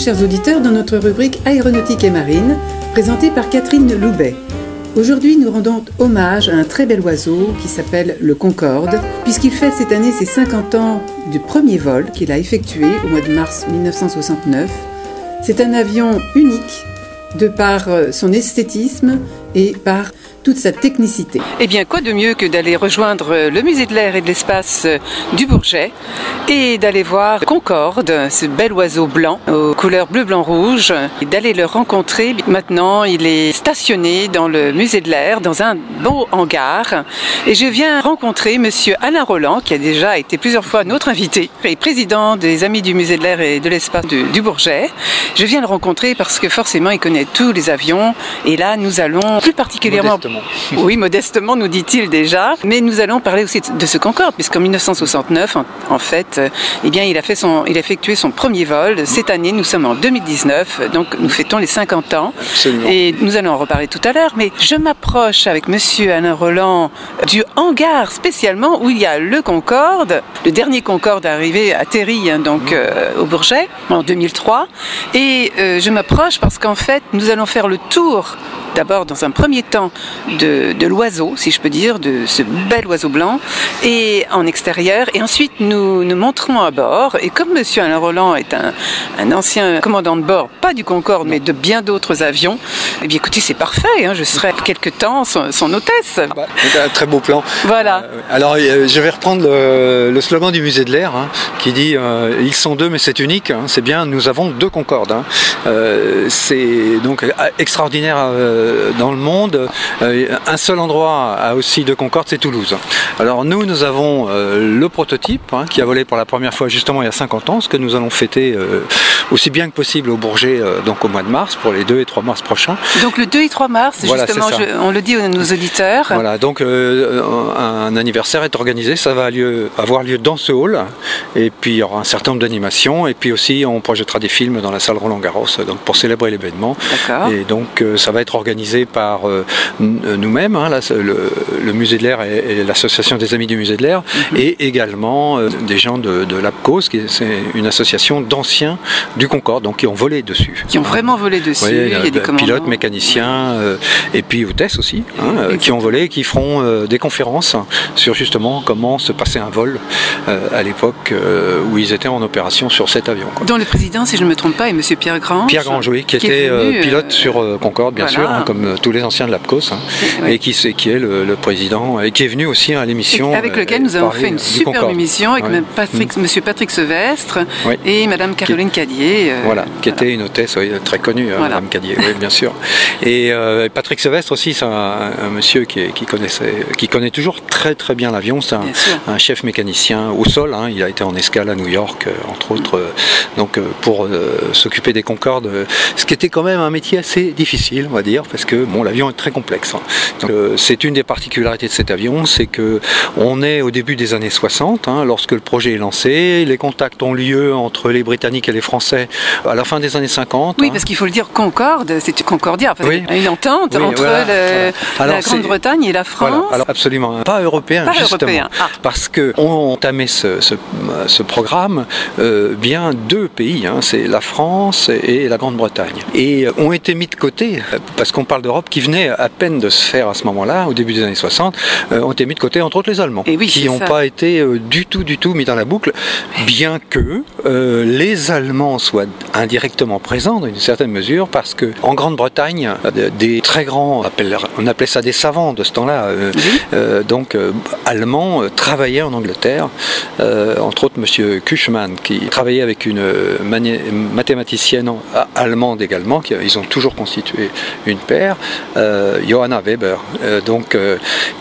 chers auditeurs, dans notre rubrique Aéronautique et Marine, présentée par Catherine Loubet. Aujourd'hui, nous rendons hommage à un très bel oiseau qui s'appelle le Concorde, puisqu'il fête cette année ses 50 ans du premier vol qu'il a effectué au mois de mars 1969. C'est un avion unique de par son esthétisme et par toute sa technicité. Eh bien, quoi de mieux que d'aller rejoindre le musée de l'air et de l'espace du Bourget et d'aller voir Concorde, ce bel oiseau blanc aux couleurs bleu, blanc, rouge, et d'aller le rencontrer. Maintenant, il est stationné dans le musée de l'air, dans un beau hangar. Et je viens rencontrer monsieur Alain Roland, qui a déjà été plusieurs fois notre invité, et président des Amis du musée de l'air et de l'espace du Bourget. Je viens le rencontrer parce que forcément, il connaît tous les avions. Et là, nous allons plus particulièrement... Oui, modestement, nous dit-il déjà. Mais nous allons parler aussi de ce Concorde, puisqu'en 1969, en fait, eh bien, il a effectué son premier vol. Cette année, nous sommes en 2019, donc nous fêtons les 50 ans. Absolument. Et nous allons en reparler tout à l'heure. Mais je m'approche avec monsieur Alain Roland du hangar spécialement où il y a le Concorde, le dernier Concorde arrivé, atterri donc au Bourget en 2003. Et je m'approche parce qu'en fait, nous allons faire le tour, d'abord dans un premier temps, de l'oiseau, si je peux dire, de ce bel oiseau blanc, et en extérieur. Et ensuite, nous monterons à bord. Et comme monsieur Alain Roland est un ancien commandant de bord, pas du Concorde, mais de bien d'autres avions, eh bien écoutez, c'est parfait, hein, je serai quelque temps son hôtesse. C'est un très beau plan. Voilà. Alors, je vais reprendre le slogan du musée de l'air, hein, qui dit ils sont deux, mais c'est unique. Hein, c'est bien, nous avons deux Concordes. Hein. C'est donc extraordinaire dans le monde. Un seul endroit a aussi deux Concordes, c'est Toulouse. Alors nous avons le prototype qui a volé pour la première fois justement il y a 50 ans, ce que nous allons fêter aussi bien que possible au Bourget donc au mois de mars, pour les 2 et 3 mars prochains. Donc le 2 et 3 mars, voilà, justement, on le dit à nos auditeurs. Voilà, donc un anniversaire est organisé, ça va avoir lieu dans ce hall, et puis il y aura un certain nombre d'animations, et puis aussi on projettera des films dans la salle Roland-Garros donc pour célébrer l'événement. Et donc ça va être organisé par nous-mêmes, hein, le musée de l'air et l'association des Amis du musée de l'air, et également des gens de l'APCOS, c'est une association d'anciens du Concorde, donc qui ont volé dessus. Qui ont vraiment volé dessus, oui, il y a des pilotes, mécaniciens, et puis hôtesses aussi, hein, qui ont volé, qui feront des conférences sur justement comment se passait un vol à l'époque où ils étaient en opération sur cet avion. Dont le président, si je ne me trompe pas, est monsieur Pierre Grange. Pierre Grange, oui, qui était pilote sur Concorde, bien sûr, hein, comme tous les anciens de l'APCOS, hein, et qui est le président, et qui est venu aussi à l'émission. Avec lequel nous avons fait une superbe émission avec monsieur Patrick Sevestre et madame Caroline Cadier. Voilà, qui était une hôtesse très connue, madame Cadier, oui, bien sûr. Et Patrick Sevestre aussi, c'est un monsieur qui connaît toujours très très bien l'avion. C'est un chef mécanicien au sol, hein, il a été en escale à New York, entre autres, donc pour s'occuper des Concordes, ce qui était quand même un métier assez difficile, on va dire, parce que bon, l'avion est très complexe. Hein. C'est une des particularités de cet avion, c'est que on est au début des années 60, hein, lorsque le projet est lancé, les contacts ont lieu entre les Britanniques et les Français à la fin des années 50. Oui, parce qu'il faut le dire, Concorde, c'est Concordia, une entente entre la Grande-Bretagne et la France. Voilà. Alors absolument, pas européen, justement, parce que on entamé ce programme, bien deux pays, hein, c'est la France et la Grande-Bretagne, et ont été mis de côté, parce qu'on parle d'Europe qui venait à peine de se faire à ce moment-là, au début des années 60, ont été mis de côté, entre autres les Allemands, qui n'ont pas été du tout mis dans la boucle, bien que les Allemands soient indirectement présents dans une certaine mesure, parce que en Grande-Bretagne, des très grands, on appelait ça des savants de ce temps-là, donc allemands, travaillaient en Angleterre, entre autres monsieur Küchmann, qui travaillait avec une mathématicienne allemande également, ils ont toujours constitué une paire, Johanna Weber,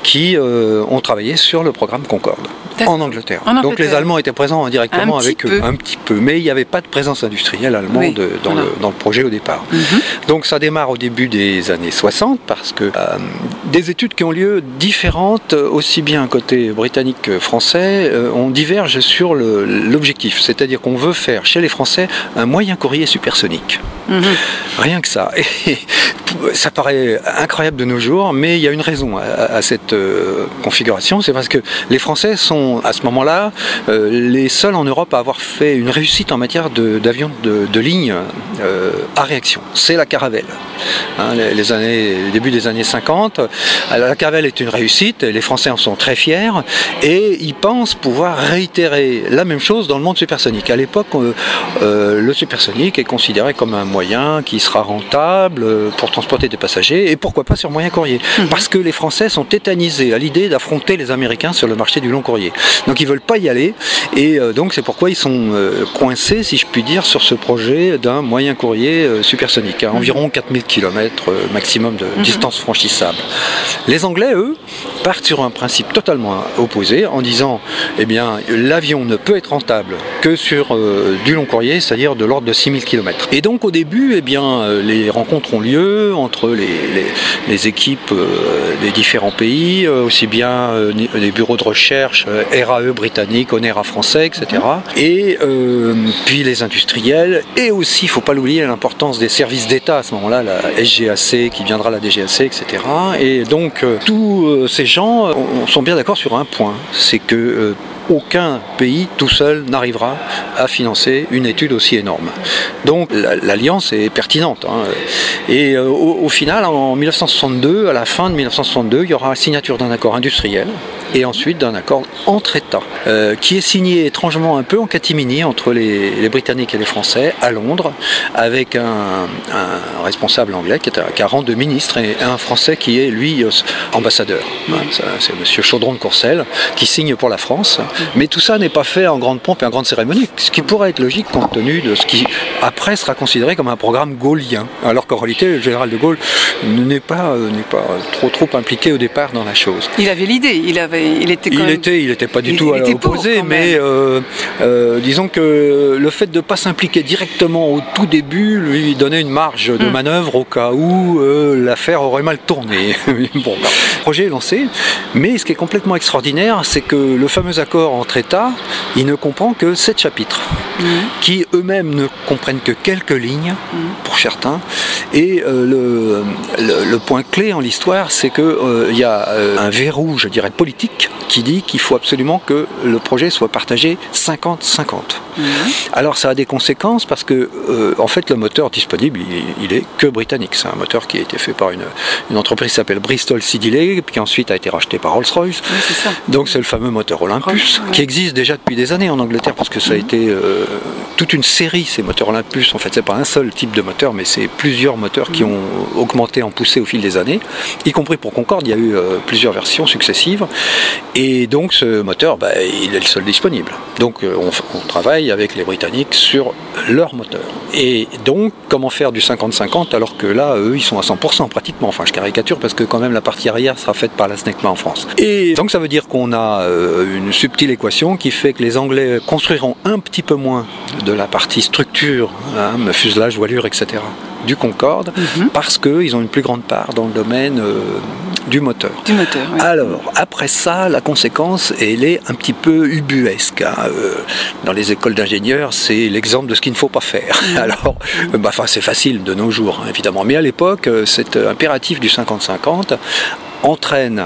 qui ont travaillé sur le programme Concorde en Angleterre. Donc les Allemands étaient présents indirectement avec eux, un petit peu, mais il n'y avait pas de présence industrielle allemande dans le projet au départ. Donc ça démarre au début des années 60, parce que des études qui ont lieu différentes, aussi bien côté britannique que français, on diverge sur l'objectif, c'est-à-dire qu'on veut faire chez les Français un moyen courrier supersonique. Rien que ça. Et ça paraît incroyable de nos jours, mais il y a une raison à cette configuration, c'est parce que les Français sont sont à ce moment-là les seuls en Europe à avoir fait une réussite en matière d'avions de ligne à réaction. C'est la Caravelle. Hein, début des années 50, la Caravelle est une réussite, les Français en sont très fiers et ils pensent pouvoir réitérer la même chose dans le monde supersonique. À l'époque, le supersonique est considéré comme un moyen qui sera rentable pour transporter des passagers et pourquoi pas sur moyen courrier. Parce que les Français sont tétanisés à l'idée d'affronter les Américains sur le marché du long courrier. Donc ils ne veulent pas y aller et donc c'est pourquoi ils sont coincés, si je puis dire, sur ce projet d'un moyen courrier supersonique, à environ 4000 km maximum de distance franchissable. Les Anglais, eux, partent sur un principe totalement opposé en disant eh bien l'avion ne peut être rentable que sur du long courrier, c'est-à-dire de l'ordre de 6000 km. Et donc au début, eh bien, les rencontres ont lieu entre les équipes des différents pays, aussi bien les bureaux de recherche, RAE britannique, ONERA français, etc. Et puis les industriels, et aussi, il ne faut pas l'oublier, l'importance des services d'État à ce moment-là, la SGAC qui viendra la DGAC, etc. Et donc tous ces gens sont bien d'accord sur un point, c'est que aucun pays tout seul n'arrivera à financer une étude aussi énorme. Donc l'alliance est pertinente. Hein. Et au final, en 1962, à la fin de 1962, il y aura la signature d'un accord industriel et ensuite d'un accord entre États, qui est signé étrangement un peu en catimini entre les Britanniques et les Français à Londres, avec un responsable anglais qui a rang de ministre et un Français qui est lui ambassadeur. C'est M. Chaudron de Courcelles qui signe pour la France. Mais tout ça n'est pas fait en grande pompe et en grande cérémonie, ce qui pourrait être logique compte tenu de ce qui après sera considéré comme un programme gaullien, alors qu'en réalité le général de Gaulle n'est pas trop impliqué au départ dans la chose. Il avait l'idée, il était pas du tout opposé, mais disons que le fait de ne pas s'impliquer directement au tout début lui donnait une marge de manœuvre au cas où l'affaire aurait mal tourné. Bon, le projet est lancé, mais ce qui est complètement extraordinaire, c'est que le fameux accord entre États, il ne comprend que 7 chapitres, qui eux-mêmes ne comprennent que quelques lignes, pour certains, et le point clé en l'histoire, c'est qu'il y a un verrou, je dirais, politique, qui dit qu'il faut absolument que le projet soit partagé 50-50. Alors ça a des conséquences parce que en fait le moteur disponible il est que britannique. C'est un moteur qui a été fait par une entreprise qui s'appelle Bristol Siddeley, qui ensuite a été racheté par Rolls-Royce. Donc c'est le fameux moteur Olympus qui existe déjà depuis des années en Angleterre parce que ça a été toute une série, ces moteurs Olympus. En fait c'est pas un seul type de moteur mais c'est plusieurs moteurs qui ont augmenté en poussée au fil des années, y compris pour Concorde. Il y a eu plusieurs versions successives et donc ce moteur il est le seul disponible. Donc on travaille avec les Britanniques sur leur moteur. Et donc, comment faire du 50-50 alors que là, eux, ils sont à 100% pratiquement. Enfin, je caricature parce que quand même la partie arrière sera faite par la SNECMA en France. Et donc, ça veut dire qu'on a une subtile équation qui fait que les Anglais construiront un petit peu moins de la partie structure, fuselage, voilure, etc. du Concorde, parce qu'ils ont une plus grande part dans le domaine du moteur. Oui. Alors, après ça, la conséquence, elle est un petit peu ubuesque. Dans les écoles d'ingénieurs, c'est l'exemple de ce qu'il ne faut pas faire. Alors, c'est facile de nos jours, évidemment. Mais à l'époque, cet impératif du 50-50 entraîne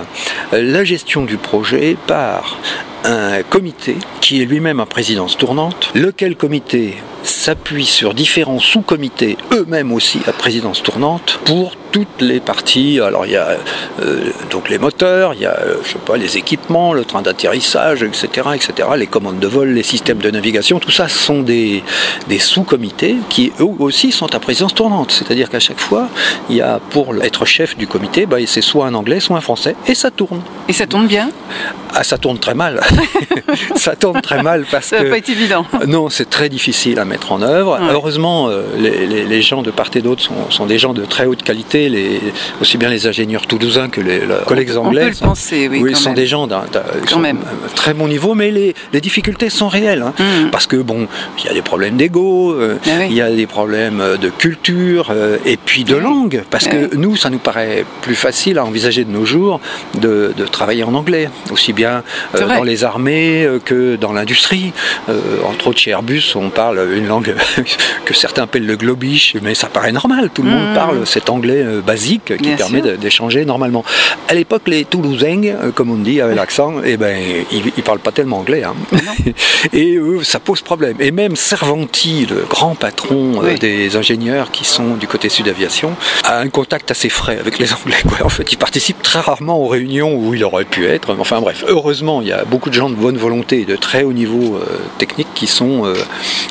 la gestion du projet par un comité qui est lui-même à présidence tournante, lequel comité s'appuie sur différents sous-comités, eux-mêmes aussi à présidence tournante, pour toutes les parties. Alors il y a donc les moteurs, il y a les équipements, le train d'atterrissage, etc., les commandes de vol, les systèmes de navigation, tout ça sont des sous-comités qui eux aussi sont à présidence tournante. C'est-à-dire qu'à chaque fois, il y a pour être chef du comité, c'est soit un Anglais, soit un Français, et ça tourne. Et ça tourne bien ? Ça tourne très mal. Ça tourne très mal parce que... Ça va pas être évident. Non, c'est très difficile à mettre en œuvre. Ouais. Heureusement, les gens de part et d'autre sont des gens de très haute qualité, aussi bien les ingénieurs toulousains que les collègues anglais. On peut le penser, oui. Sont des gens d'un très bon niveau, mais les difficultés sont réelles. Parce que, il y a des problèmes d'ego, il y a des problèmes de culture, et puis de langue. Parce que nous, ça nous paraît plus facile à envisager de nos jours de travailler en anglais, aussi bien dans les armées que dans l'industrie. Entre autres, chez Airbus, on parle une langue que certains appellent le globish, mais ça paraît normal. Tout le monde parle cet anglais basique qui permet d'échanger normalement. À l'époque, les Toulousains, comme on dit avec l'accent, eh ben, ils parlent pas tellement anglais. Hein. Et ça pose problème. Et même Cervanti, le grand patron des ingénieurs qui sont du côté Sud Aviation, a un contact assez frais avec les Anglais, quoi. En fait, il participe très rarement aux réunions où il aurait pu être. Enfin bref, heureusement, il y a beaucoup de gens de bonne volonté et de très haut niveau technique qui sont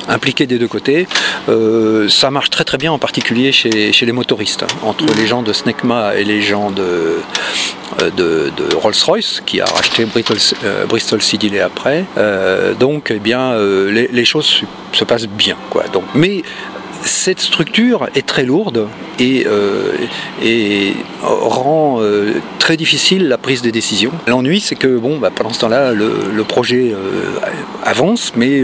impliqués des deux côtés. Ça marche très très bien, en particulier chez les motoristes, hein, entre les gens de Snecma et les gens de Rolls-Royce, qui a racheté Bristol Siddeley après. Donc, eh bien, les choses se passent bien, quoi. Donc, mais cette structure est très lourde et rend très difficile la prise des décisions. L'ennui, c'est que pendant ce temps-là, le projet avance, mais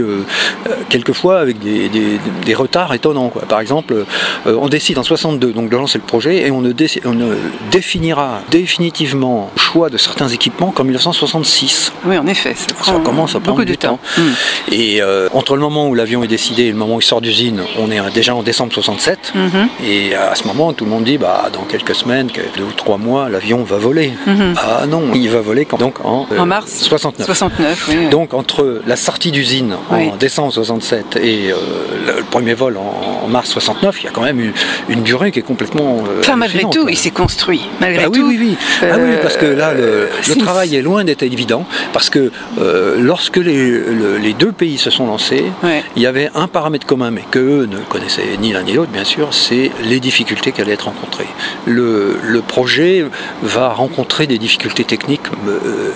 quelquefois avec des retards étonnants, quoi. Par exemple, on décide en 62 donc de lancer le projet et on ne définira définitivement le choix de certains équipements qu'en 1966. Oui, en effet, ça commence à prendre beaucoup de temps. Et entre le moment où l'avion est décidé et le moment où il sort d'usine, on est déjà en décembre 67. Et à ce moment, tout le monde dit dans quelques semaines, 2 ou 3 mois, l'avion va voler. Ah non, il va voler en mars 69. Oui. Donc entre la sortie d'usine en décembre 67 et le premier vol en mars 69, il y a quand même une durée qui est complètement malgré tout, il s'est construit. Malgré tout. Oui. Parce que là, le travail est loin d'être évident, parce que lorsque les deux pays se sont lancés, il y avait un paramètre commun, mais qu'eux ne connaissaient ni l'un ni l'autre, bien sûr, c'est les difficultés qui allaient être rencontrées. Le projet va rencontrer des difficultés techniques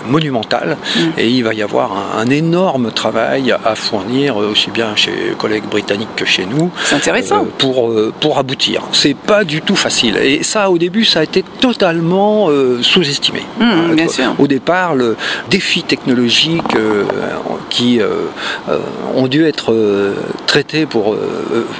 monumentales, et il va y avoir un énorme travail à fournir, aussi bien chez les collègues britanniques que chez nous. C'est intéressant. Pour aboutir. C'est pas du tout facile. Et ça, au début, ça a été totalement sous-estimé. Bien sûr. Au départ, le défi technologique qui ont dû être traités pour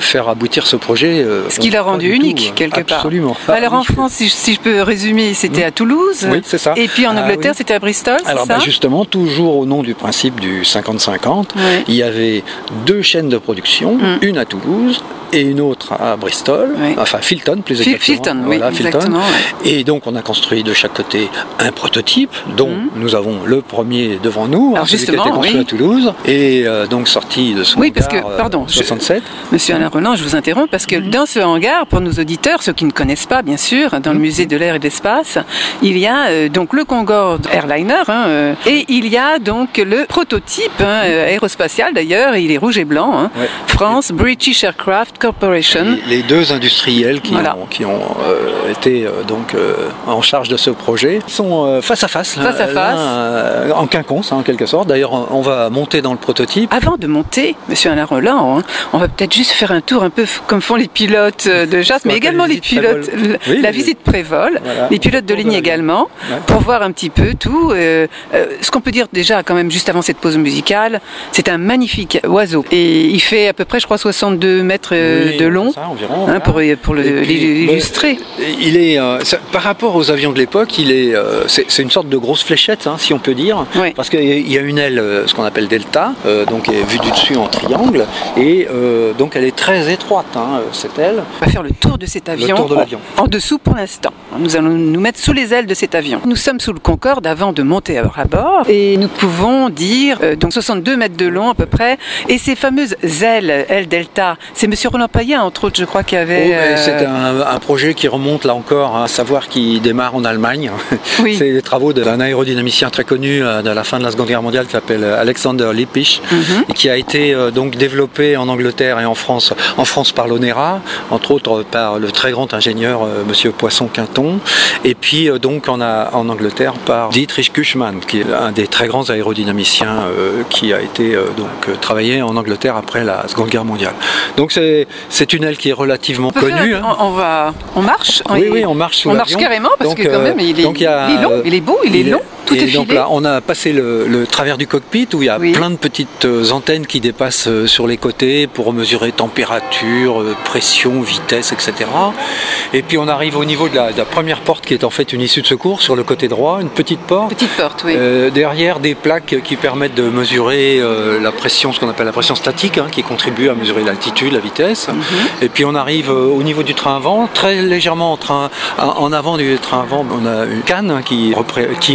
faire aboutir ce projet. Ce qui l'a rendu unique, quelque part. Absolument. Alors en France, si je peux résumer, c'était à Toulouse. Oui, c'est ça. Et puis en Angleterre, c'était à Bristol, c'est Alors ça justement, toujours au nom du principe du 50-50, il y avait 2 chaînes de production, une à Toulouse et une autre à Bristol, enfin Filton plus exactement. Filton. Et donc on a construit de chaque côté un prototype dont nous avons le premier devant nous, celui qui a été construit à Toulouse et donc sorti de son parce que, pardon, 67. Monsieur Alain Roland, je vous interromps parce que dans ce hangar, pour nos auditeurs, ceux qui ne connaissent pas bien sûr, dans le musée de l'air et de l'espace, il y a donc le Concorde Airliner et il y a donc le prototype aérospatial d'ailleurs, il est rouge et blanc, France British Aircraft Corporation. Les 2 industriels qui ont été en charge de ce projet sont face à face. En quinconce, en quelque sorte. D'ailleurs, on va monter dans le prototype. Avant de monter, monsieur Alain Roland, on va peut-être juste faire un tour un peu comme font les pilotes de chasse, mais également les pilotes, la visite pré-vol, les pilotes de ligne également, pour voir un petit peu tout. Ce qu'on peut dire déjà, quand même, juste avant cette pause musicale, c'est un magnifique oiseau. Et il fait à peu près, je crois, 62 mètres de long, ça, environ, pour l'illustrer. Il est, par rapport aux avions de l'époque, c'est une sorte de grosse fléchette, si on peut dire, parce qu'il y a une aile, ce qu'on appelle delta, donc est vue du dessus en triangle, et donc elle est très étroite, cette aile. On va faire le tour de cet avion, en dessous pour l'instant. Nous allons nous mettre sous les ailes de cet avion. Nous sommes sous le Concorde avant de monter à bord, et nous pouvons dire donc 62 mètres de long à peu près, et ces fameuses ailes delta, c'est monsieur Roland Payen, entre autres, je crois qu'il y avait... C'est un projet qui remonte là encore, à savoir qui démarre en Allemagne. C'est les travaux d'un aérodynamicien très connu de la fin de la Seconde Guerre mondiale qui s'appelle Alexander Lippisch, et qui a été donc développé en Angleterre et en France par l'ONERA, entre autres par le très grand ingénieur monsieur Poisson-Quinton, et puis donc en Angleterre par Dietrich Küchmann, qui est un des très grands aérodynamiciens qui a été travaillé en Angleterre après la Seconde Guerre mondiale. Donc c'est une aile qui est relativement connue. On marche. On marche sous l'avion. On marche carrément parce que quand même il est long, il est beau, il est long. tout est Et donc filé. là, on a passé le travers du cockpit où il y a plein de petites antennes qui dépassent sur les côtés pour mesurer température, pression, vitesse, etc. Et puis on arrive au niveau de la première porte qui est en fait une issue de secours sur le côté droit, une petite porte. Petite porte, oui. Derrière des plaques qui permettent de mesurer la pression, ce qu'on appelle la pression statique, qui contribue à mesurer l'altitude, la vitesse. Et puis on arrive au niveau du train avant, très légèrement en avant du train avant, on a une canne qui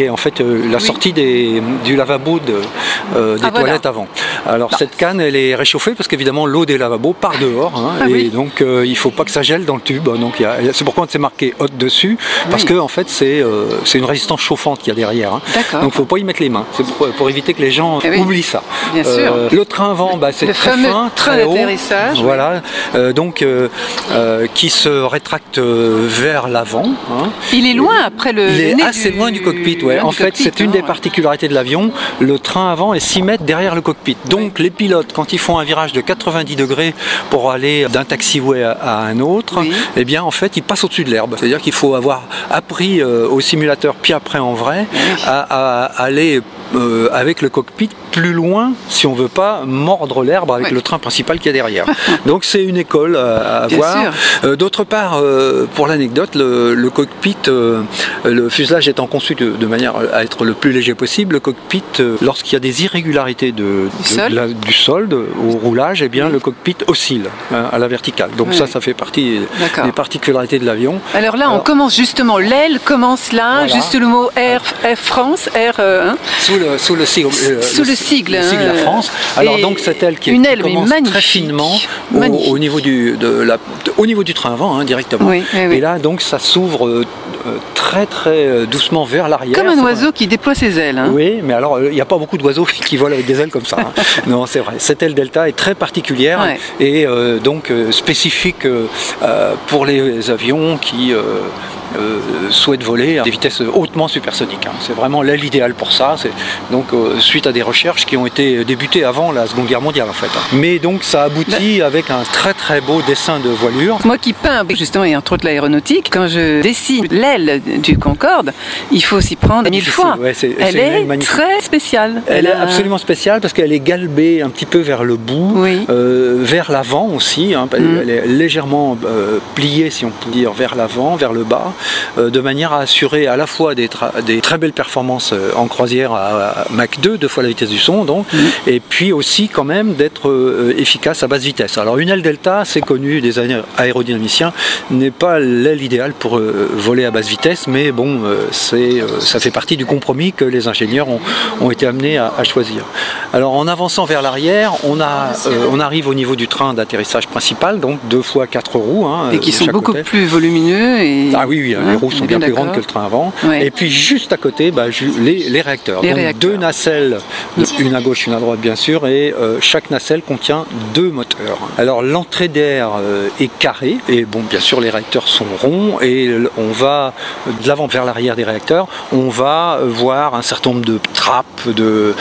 est en fait la sortie du lavabo des toilettes avant. Alors cette canne, elle est réchauffée parce qu'évidemment l'eau des lavabos part dehors, et donc il ne faut pas que ça gèle dans le tube. Donc c'est pourquoi c'est marqué haute dessus, parce que en fait c'est une résistance chauffante qu'il y a derrière. Donc il ne faut pas y mettre les mains. C'est pour éviter que les gens oublient ça. Bien sûr. Le train avant, c'est le très fameux fin, train très haut. d'atterrissage. Voilà. Donc qui se rétracte vers l'avant. Il est loin après le. Il est assez loin du cockpit. En fait, c'est une des particularités de l'avion. Le train avant est 6 mètres derrière le cockpit. Donc les pilotes, quand ils font un virage de 90 degrés pour aller d'un taxiway à un autre, eh bien en fait ils passent au-dessus de l'herbe. C'est-à-dire qu'il faut avoir appris au simulateur, puis après en vrai, à aller avec le cockpit plus loin si on ne veut pas mordre l'herbe avec le train principal qui est derrière. Donc c'est une école à voir. D'autre part, pour l'anecdote, le cockpit, le fuselage étant conçu de manière à être le plus léger possible, le cockpit, lorsqu'il y a des irrégularités du sol au roulage, eh bien le cockpit oscille à la verticale. Donc ça fait partie des particularités de l'avion. Alors là, on commence justement, l'aile commence là, juste le mot Air France, sous le sigle. Sous le sigle Air France. Alors donc cette aile qui commence très finement au niveau du train avant directement. Et là donc ça s'ouvre très très doucement vers l'arrière. Comme un oiseau qui déploie ses ailes. Oui, mais alors il n'y a pas beaucoup d'oiseaux qui volent avec des ailes comme ça. Non, c'est vrai. Cette aile delta est très particulière et donc spécifique pour les avions qui souhaitent voler à des vitesses hautement supersoniques. C'est vraiment l'aile idéale pour ça. Donc suite à des recherches qui ont été débutées avant la Seconde Guerre mondiale en fait. Mais donc ça aboutit avec un très très beau dessin de voilure. Moi qui peins justement et entre autres l'aéronautique, quand je dessine l'aile du Concorde, il faut s'y prendre 1000 fois. Elle est très spéciale. Elle est absolument spéciale parce qu'elle est galbée un petit peu vers le bout, vers l'avant aussi. Elle est légèrement pliée si on peut dire vers l'avant, vers le bas. De manière à assurer à la fois des très belles performances en croisière à Mach 2, 2 fois la vitesse du son, donc, et puis aussi quand même d'être efficace à basse vitesse. Alors une aile delta, c'est connu des aérodynamiciens, n'est pas l'aile idéale pour voler à basse vitesse, mais bon, ça fait partie du compromis que les ingénieurs ont été amenés à choisir. Alors en avançant vers l'arrière, on arrive au niveau du train d'atterrissage principal, donc 2 fois 4 roues. Et qui sont beaucoup plus volumineux. Ah oui, les roues sont bien plus grandes que le train avant. Et puis juste à côté, les réacteurs. Donc 2 nacelles, une à gauche, une à droite bien sûr, et chaque nacelle contient 2 moteurs. Alors l'entrée d'air est carrée, et bon, bien sûr les réacteurs sont ronds, et on va de l'avant vers l'arrière des réacteurs, on va voir un certain nombre de trappes, de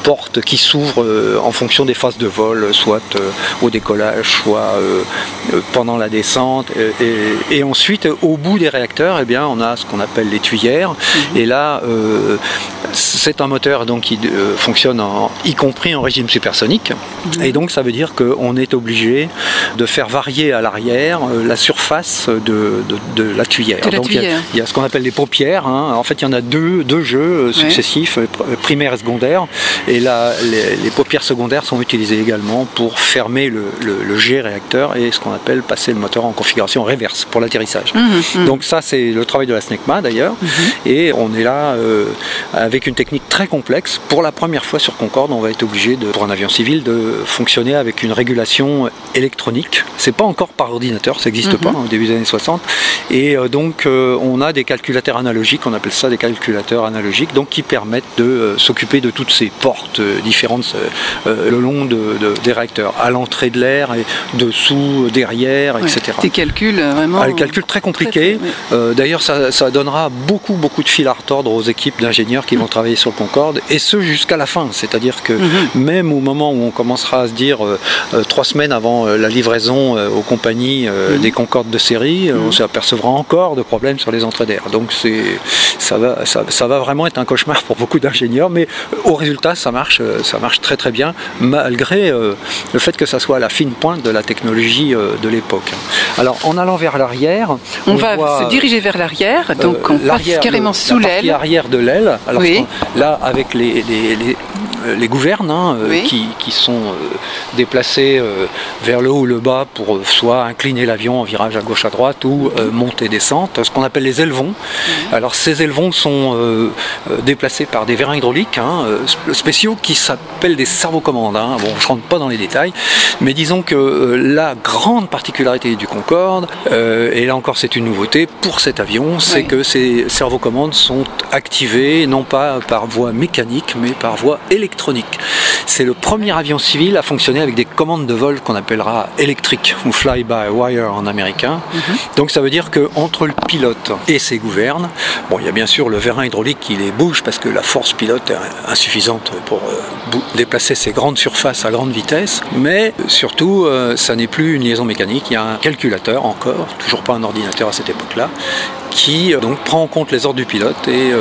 portes qui s'ouvrent en fonction des phases de vol, soit au décollage, soit pendant la descente, et ensuite au bout des réacteurs, eh bien, on a ce qu'on appelle les tuyères. Et là, c'est un moteur donc, qui fonctionne y compris en régime supersonique. Et donc, ça veut dire qu'on est obligé de faire varier à l'arrière la surface de la tuyère. Donc, il y a ce qu'on appelle les paupières. En fait, il y en a deux jeux successifs, primaire et secondaire. Et là, les paupières secondaires sont utilisées également pour fermer le jet réacteur et ce qu'on appelle passer le moteur en configuration reverse pour l'atterrissage. Donc ça c'est le travail de la SNECMA d'ailleurs, et on est là avec une technique très complexe. Pour la première fois sur Concorde, on va être obligé, pour un avion civil, de fonctionner avec une régulation électronique. C'est pas encore par ordinateur, ça n'existe pas au début des années 60, et donc on a des calculateurs analogiques, on appelle ça des calculateurs analogiques, donc qui permettent de s'occuper de toutes ces portes différentes le long des réacteurs, à l'entrée de l'air, et dessous, derrière, etc. Des calculs vraiment... des calculs très compliqués. D'ailleurs, ça donnera beaucoup de fil à retordre aux équipes d'ingénieurs qui vont travailler travailler sur le Concorde, et ce jusqu'à la fin. C'est-à-dire que même au moment où on commencera à se dire 3 semaines avant la livraison aux compagnies des Concordes de série, on s'apercevra encore de problèmes sur les entrées d'air. Donc ça va vraiment être un cauchemar pour beaucoup d'ingénieurs, mais au résultat ça marche très très bien, malgré le fait que ça soit à la fine pointe de la technologie de l'époque. Alors en allant vers l'arrière, on va se diriger vers l'arrière, donc on passe carrément sous l'aile. La partie arrière de l'aile. Alors là, avec les gouvernes qui sont déplacées vers le haut ou le bas pour soit incliner l'avion en virage à gauche à droite ou monter descente, ce qu'on appelle les élevons. Alors ces élevons sont déplacés par des vérins hydrauliques spéciaux qui s'appellent des servocommandes. Bon, je ne rentre pas dans les détails, mais disons que la grande particularité du Concorde, et là encore c'est une nouveauté pour cet avion, c'est que ces servocommandes sont activées non pas par voie mécanique mais par voie électronique. C'est le premier avion civil à fonctionner avec des commandes de vol qu'on appellera électriques ou fly-by-wire en américain. Donc ça veut dire qu'entre le pilote et ses gouvernes, bon, il y a bien sûr le vérin hydraulique qui les bouge parce que la force pilote est insuffisante pour déplacer ces grandes surfaces à grande vitesse, mais surtout ça n'est plus une liaison mécanique, il y a un calculateur encore, toujours pas un ordinateur à cette époque-là, qui donc prend en compte les ordres du pilote et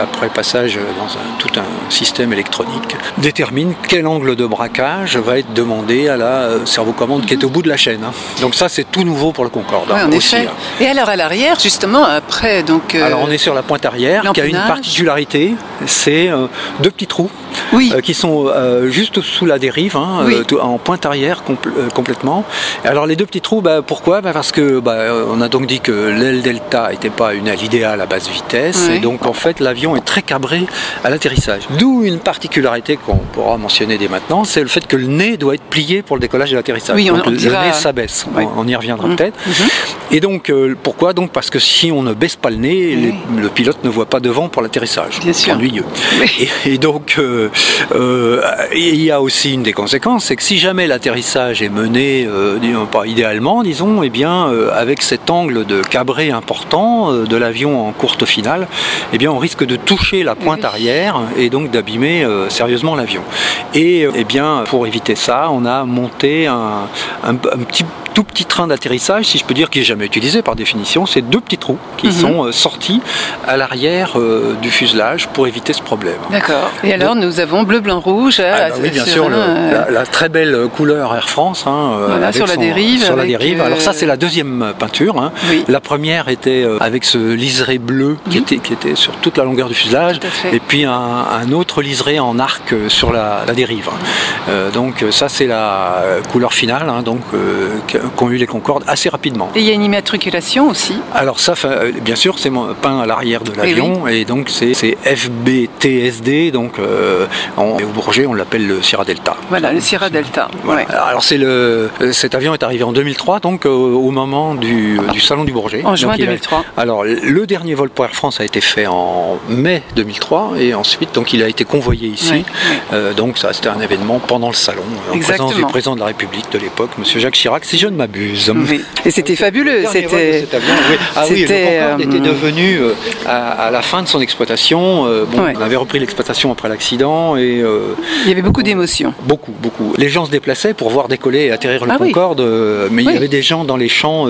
après passage dans tout un système électronique détermine quel angle de braquage va être demandé à la servocommande qui est au bout de la chaîne. Donc ça c'est tout nouveau pour le Concorde. En effet. Et alors à l'arrière justement après donc. Alors on est sur la pointe arrière qui a une particularité, c'est 2 petits trous qui sont juste sous la dérive, en pointe arrière complètement. Alors les 2 petits trous, pourquoi parce que on a donc dit que l'aile delta n'était pas une aile idéale à basse vitesse, et donc en fait l'avion est très cabré à l'atterrissage. D'où une particularité qu'on pourra mentionner dès maintenant, c'est le fait que le nez doit être plié pour le décollage et l'atterrissage. Donc le nez s'abaisse, on y reviendra peut-être. Et donc pourquoi? Donc parce que si on ne baisse pas le nez, le pilote ne voit pas devant pour l'atterrissage. C'est ennuyeux. Et donc il y a aussi une des conséquences, c'est que si jamais l'atterrissage est mené pas idéalement, disons, et bien avec cet angle de cabré important de l'avion en courte finale, eh bien on risque de toucher la pointe arrière et donc d'abîmer sérieusement l'avion. Et bien pour éviter ça, on a monté un tout petit train d'atterrissage, si je peux dire, qui n'est jamais utilisé par définition. C'est 2 petits trous qui sont sortis à l'arrière du fuselage pour éviter ce problème. D'accord. Et alors nous avons bleu, blanc, rouge. Oui, bien sûr, la très belle couleur Air France. Voilà, sur la dérive. Sur la dérive. Alors ça c'est la deuxième peinture. La première était avec ce liseré bleu qui était sur toute la longueur du fuselage, et puis un autre liseré en arc sur la dérive. Donc ça c'est la couleur finale, qu'ont eu les Concorde assez rapidement. Et il y a une immatriculation aussi? Alors ça, bien sûr, c'est peint à l'arrière de l'avion, et donc c'est FBTSD, donc au Bourget on l'appelle le Sierra Delta. Voilà, le Sierra Delta. Voilà. Alors cet avion est arrivé en 2003, donc au moment du salon du Bourget. En juin 2003. Alors le dernier vol pour Air France a été fait en mai 2003, et ensuite donc il a été convoyé ici. Donc ça c'était un événement pendant le salon, en présence du président de la République de l'époque, M. Jacques Chirac, si je ne m'abuse. Et c'était fabuleux. C'était le Concorde était devenu à la fin de son exploitation. On avait repris l'exploitation après l'accident, et il y avait beaucoup d'émotions. Beaucoup. Les gens se déplaçaient pour voir décoller et atterrir le Concorde, mais il y avait des gens dans les champs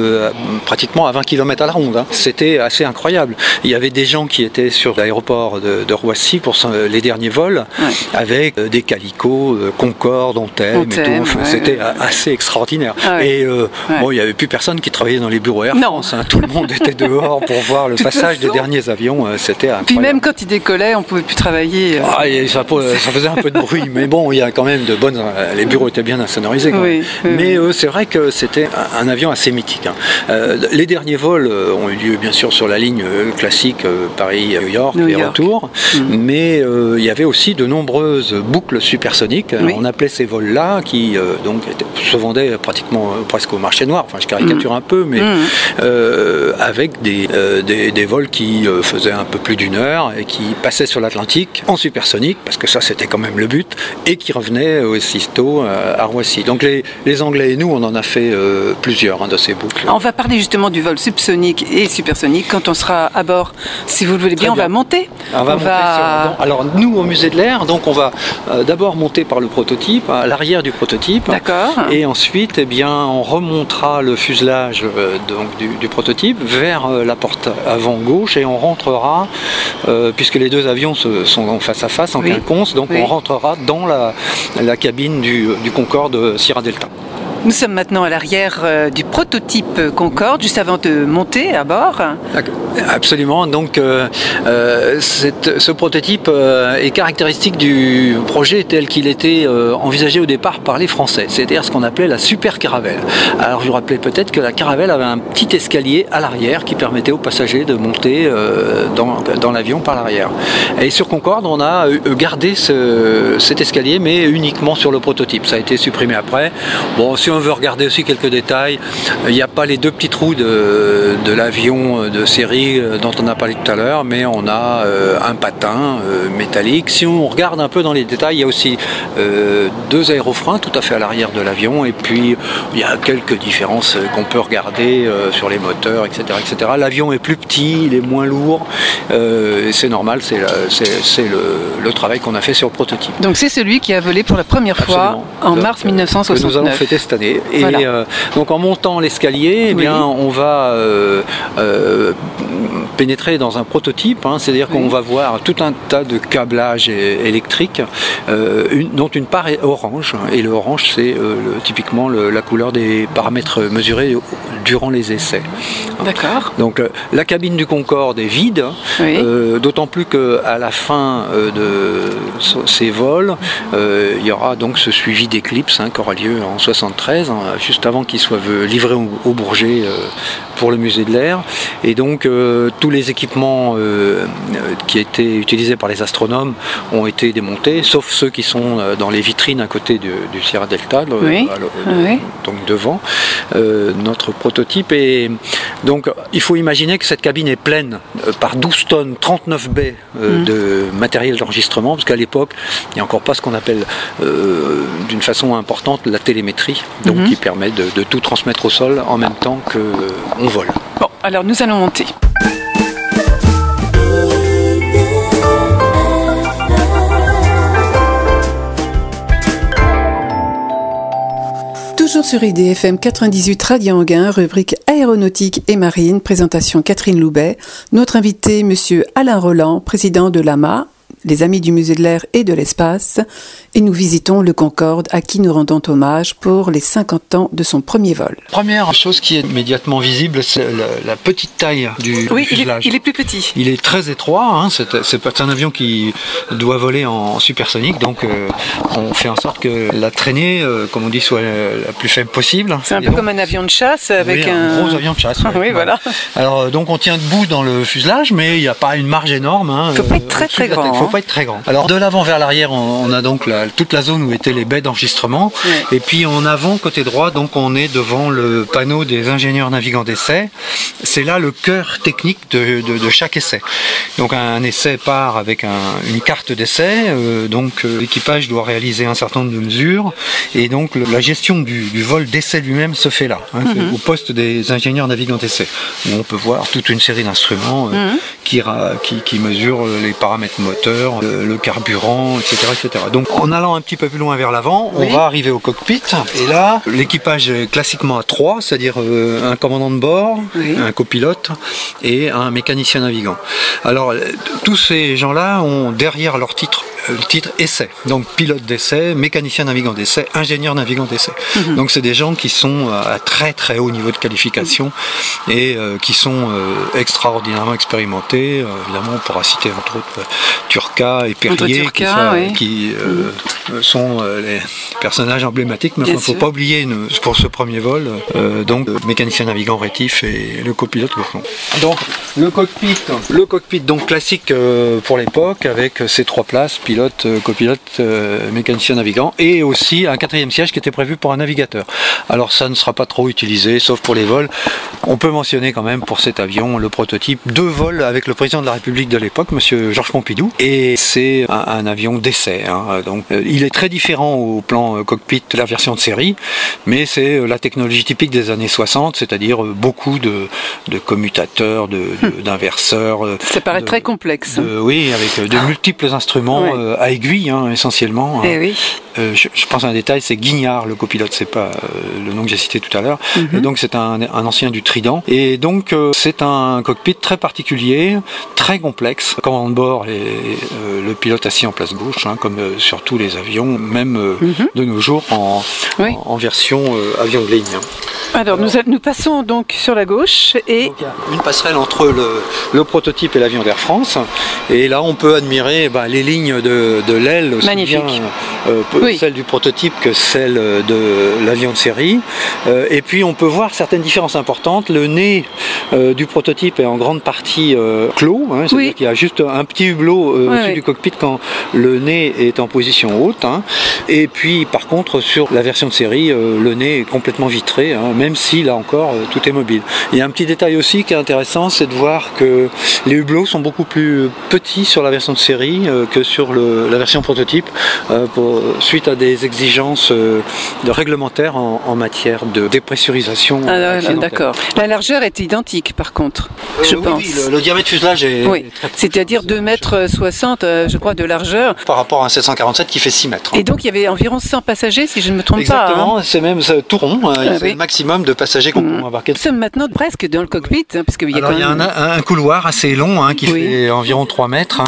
pratiquement à 20 km à la ronde. C'était assez incroyable. Il y avait des gens qui étaient sur l'aéroport de Roissy pour les derniers vols, avec des calicots Concorde, on t'aime et tout. C'était assez extraordinaire. Et il n'y avait plus personne qui travaillait dans les bureaux Air France. Tout le monde était dehors pour voir le passage des derniers avions. C'était incroyable. Puis même quand ils décollaient, on ne pouvait plus travailler. Ça faisait un peu de bruit, mais bon, il y a quand même de bonnes. Les bureaux étaient bien insonorisés. Mais c'est vrai que c'était un avion assez mythique. Les derniers vols ont eu lieu bien sûr sur la ligne classique Paris-New York et retour, mais il y avait aussi de nombreuses boucles supersoniques. On appelait ces vols-là qui donc se vendaient presque au marché noir. Enfin, je caricature un peu, mais avec des vols qui faisaient un peu plus d'1 heure et qui passaient sur l'Atlantique en supersonique, parce que ça c'était quand même le but, et qui revenaient aussitôt à Roissy. Donc les Anglais et nous, on en a fait plusieurs de ces boucles. On va parler justement du vol subsonique et supersonique quand on sera à bord. Si vous le voulez bien, on va monter. Alors nous, au musée de l'air, donc on va d'abord monter par le prototype, à l'arrière du prototype. D'accord. Et ensuite, eh bien, on remontera le fuselage du prototype vers la porte avant gauche et on rentrera, puisque les deux avions sont face à face en quinconce, donc on rentrera dans la cabine du Concorde Sierra Delta. Nous sommes maintenant à l'arrière du prototype Concorde, juste avant de monter à bord. Absolument. Donc, ce prototype est caractéristique du projet tel qu'il était envisagé au départ par les Français, c'est-à-dire ce qu'on appelait la super caravelle. Alors, je vous rappelais peut-être que la caravelle avait un petit escalier à l'arrière qui permettait aux passagers de monter dans l'avion par l'arrière. Et sur Concorde, on a gardé cet escalier, mais uniquement sur le prototype. Ça a été supprimé après. Bon, si on veut regarder aussi quelques détails, il n'y a pas les deux petits trous de l'avion de série dont on a parlé tout à l'heure, mais on a un patin métallique. Si on regarde un peu dans les détails, il y a aussi 2 aérofreins tout à fait à l'arrière de l'avion, et puis il y a quelques différences qu'on peut regarder sur les moteurs, etc. etc. L'avion est plus petit, il est moins lourd, c'est normal, c'est le travail qu'on a fait sur le prototype. Donc c'est celui qui a volé pour la première fois en mars 1969. Que nous allons fêter cette année. Et voilà. Donc en montant l'escalier, eh bien, on va pénétrer dans un prototype, c'est-à-dire qu'on va voir tout un tas de câblages électriques, dont une part est orange, et le orange c'est typiquement la couleur des paramètres mesurés durant les essais. D'accord. Donc la cabine du Concorde est vide, d'autant plus qu'à la fin de ces vols, il y aura donc ce suivi d'éclipse qui aura lieu en 73, juste avant qu'il soit livré au Bourget pour le musée de l'air. Et donc tous les équipements qui étaient utilisés par les astronomes ont été démontés, sauf ceux qui sont dans les vitrines à côté du Sierra Delta, donc devant notre prototype. Et donc il faut imaginer que cette cabine est pleine par 12 tonnes, 39 baies de matériel d'enregistrement, parce qu'à l'époque, il n'y a encore pas ce qu'on appelle d'une façon importante la télémétrie, donc qui permet de tout transmettre au sol en même temps qu'on vole. Bon, alors nous allons monter. Toujours sur IDFM 98 Radio Anguin, rubrique aéronautique et marine, présentation Catherine Loubet. Notre invité, monsieur Alain Roland, président de l'AMA, les Amis du Musée de l'Air et de l'Espace, et nous visitons le Concorde à qui nous rendons hommage pour les 50 ans de son premier vol. Première chose qui est immédiatement visible, c'est la petite taille du fuselage. Il est plus petit. Il est très étroit, c'est un avion qui doit voler en supersonique, donc on fait en sorte que la traînée, comme on dit, soit la plus faible possible. C'est un peu comme un avion de chasse avec un gros avion de chasse. Oui, voilà. Alors donc on tient debout dans le fuselage, mais il n'y a pas une marge énorme. Il ne faut pas être très grand. Il faut pas être très grand. Alors de l'avant vers l'arrière, on a donc toute la zone où étaient les baies d'enregistrement. Et puis en avant, côté droit, donc on est devant le panneau des ingénieurs navigants d'essai. C'est là le cœur technique de chaque essai. Donc un essai part avec une carte d'essai. Donc l'équipage doit réaliser un certain nombre de mesures. Et donc la gestion du vol d'essai lui-même se fait là, au poste des ingénieurs navigants d'essai. Où on peut voir toute une série d'instruments qui mesurent les paramètres moteurs, le carburant, etc., etc. Donc en allant un petit peu plus loin vers l'avant, on va arriver au cockpit, et là l'équipage est classiquement à 3, c'est-à-dire un commandant de bord, un copilote et un mécanicien navigant. Alors tous ces gens-là ont derrière leur titre le titre essai, donc pilote d'essai, mécanicien navigant d'essai, ingénieur navigant d'essai. Donc c'est des gens qui sont à très très haut niveau de qualification et qui sont extraordinairement expérimentés. Évidemment on pourra citer entre autres Turca et Perrier qui sont les personnages emblématiques, mais il ne faut pas oublier pour ce premier vol donc mécanicien navigant rétif et le copilote Gauchon. Donc le cockpit donc classique pour l'époque avec ses 3 places, pilote, pilote, copilote, mécanicien navigant, et aussi un 4e siège qui était prévu pour un navigateur. Alors ça ne sera pas trop utilisé, sauf pour les vols. On peut mentionner quand même pour cet avion le prototype 2 vols avec le président de la République de l'époque, monsieur Georges Pompidou, et c'est un avion d'essai. Hein. Donc il est très différent au plan cockpit de la version de série, mais c'est la technologie typique des années 60, c'est-à-dire beaucoup de commutateurs, d'inverseurs. Ça paraît très complexe. Oui, avec de multiples instruments à aiguille, hein, essentiellement. Et oui. Je pense à un détail, c'est Guignard, le copilote, c'est pas le nom que j'ai cité tout à l'heure. Donc c'est un ancien du Trident. Et donc c'est un cockpit très particulier, très complexe. Commande de bord et le pilote assis en place gauche, hein, comme sur tous les avions, même de nos jours en version avion de ligne. Alors nous passons donc sur la gauche et donc, il y a une passerelle entre le prototype et l'avion d'Air France. Et là on peut admirer les lignes de l'aile, aussi bien celle du prototype que celle de l'avion de série. Et puis on peut voir certaines différences importantes. Le nez du prototype est en grande partie clos, hein, c'est-à-dire qu'il y a juste un petit hublot au-dessus du cockpit quand le nez est en position haute. Hein. Et puis par contre sur la version de série, le nez est complètement vitré, hein, même si là encore tout est mobile. Il y a un petit détail aussi qui est intéressant, c'est de voir que les hublots sont beaucoup plus petits sur la version de série que sur la version prototype, suite à des exigences réglementaires en matière de dépressurisation. D'accord. La largeur est identique par contre, je pense. Oui, le diamètre de fuselage est très c'est-à-dire 2,60 m, je crois, de largeur. Par rapport à un 747 qui fait 6 mètres. Et donc il y avait environ 100 passagers, si je ne me trompe pas. Exactement, c'est même tout rond, c'est le maximum de passagers qu'on peut embarquer. Nous sommes maintenant presque dans le cockpit, hein, parce qu'il y a il y a un couloir assez long qui fait environ 3 mètres,